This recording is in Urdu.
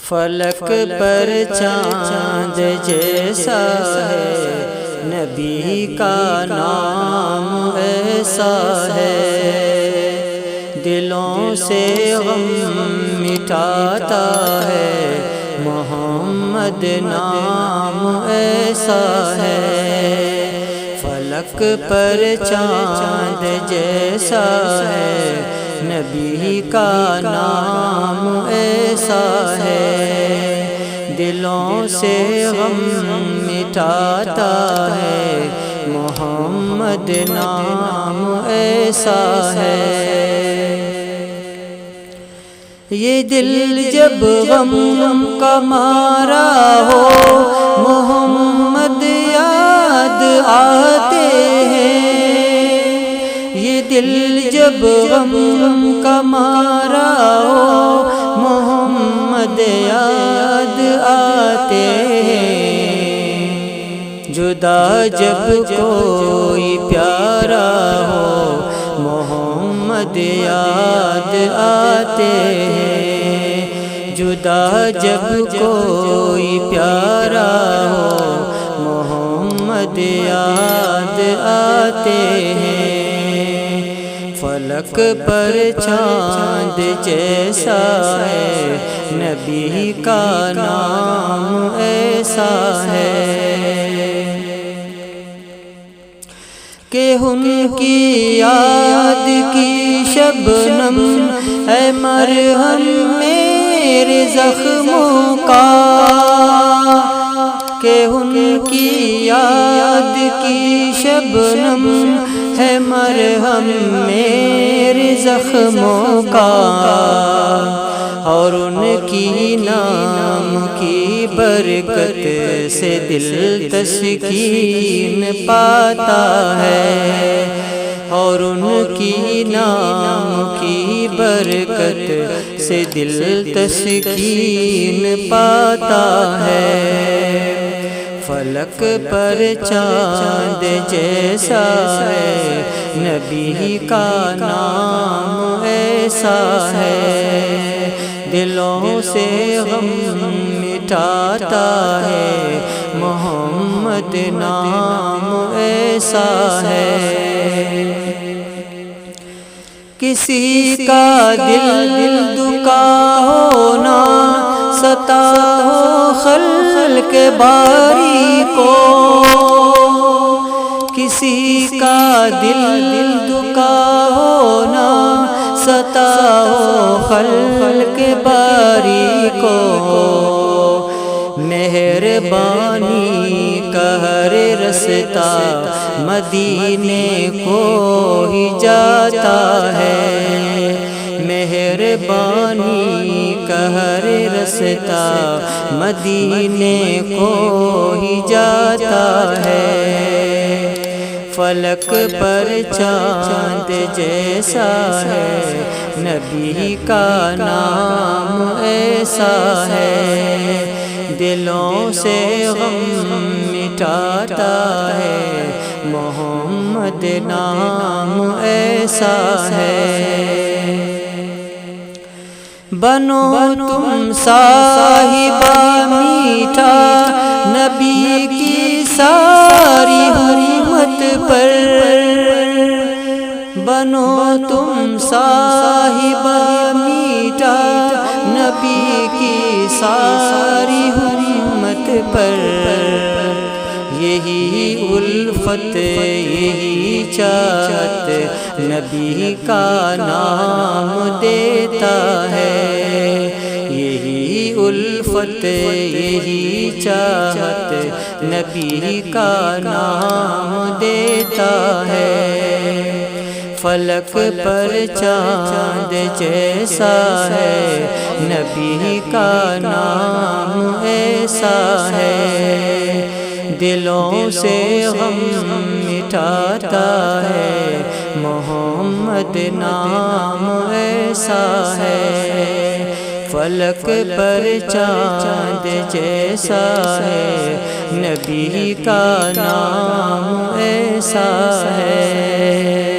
فلک پر چاند جیسا ہے، نبی کا نام ایسا ہے، دلوں سے غم مٹاتا ہے، محمد نام ایسا ہے۔ فلک پر چاند جیسا ہے، نبی کا نام ایسا ہے، دلوں سے غم مٹاتا ہے، محمد نام ایسا ہے۔ یہ دل جب غم کا مارا ہو، محمد یاد آتے ہیں، یہ دل جب غم کا مارا ہو، محمد یاد آتے ہیں، جدا جب کوئی پیارا ہو، محمد یاد آتے ہیں، جدا جب کوئی پیارا ہو، محمد یاد آتے ہیں۔ فلک پر چاند جیسا ہے، نبی کا نام ایسا ہے، کہ ان کی یاد کی شبنم ہے مرہم میرے زخموں کا، کہ ان کی یاد کی شبنم ہے مرہم میرے زخموں کا، اور ان کی نام کی برکت سے دل تسکین پاتا ہے، اور ان کی نام کی برکت سے دل تسکین پاتا ہے۔ فلک پر چاند جیسا ہے، نبی کا نام ایسا ہے، دلوں سے غم مٹاتا ہے، محمد نام ایسا ہے۔ کسی کا دل دکا ہونا ستا ہو خلق باری کو، کسی کا دل دکا ہونا ستا ہو خلق باری کو، مہربانی کا ہر رستہ مدینے کو ہی جاتا ہے، مہربانی کا ہر رستہ مدینے کو ہی جاتا ہے۔ فلک پر چاند جیسا ہے، نبی کا نام ایسا ہے، دلوں سے غم مٹاتا ہے، محمد نام ایسا ہے۔ بنو تم صاحبہ میٹھا نبی کی ساری امت پر، بنو تم صاحبہ میٹھا نبی کی ساری امت پر، یہی الفت یہی چاہت نبی کا نام دیتا ہے، یہی الفت یہی چاہت نبی کا نام دیتا ہے۔ فلک پر چاند جیسا ہے، نبی کا نام ایسا ہے، دلوں سے غم مٹاتا ہے، محمد نام ایسا ہے۔ فلک پر چاند جیسا ہے، نبی کا نام ایسا ہے۔